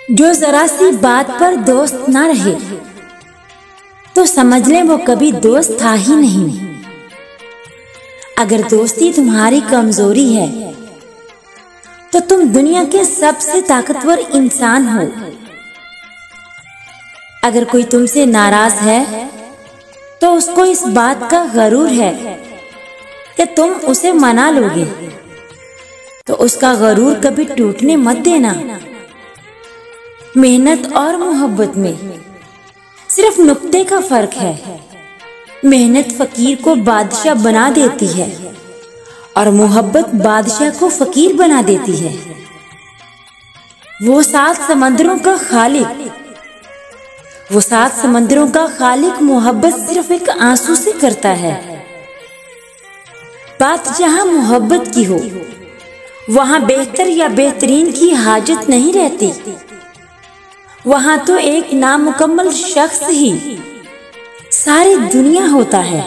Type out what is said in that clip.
जो जरा सी बात पर दोस्त ना रहे तो समझ ले वो कभी दोस्त था ही नहीं। अगर दोस्ती तुम्हारी कमजोरी है तो तुम दुनिया के सबसे ताकतवर इंसान हो। अगर कोई तुमसे नाराज है तो उसको इस बात का गरूर है कि तुम उसे मना लोगे, तो उसका गरूर कभी टूटने मत देना। मेहनत और मोहब्बत में सिर्फ नुक्ते का फर्क है। मेहनत फकीर को बादशाह बना देती है और मोहब्बत बादशाह को फकीर बना देती है। वो सात समंदरों का खालिक मोहब्बत सिर्फ एक आंसू से करता है। बात जहां मोहब्बत की हो वहां बेहतर या बेहतरीन की हाजत नहीं रहती। वहां तो एक नामुकम्मल शख्स ही सारी दुनिया होता है।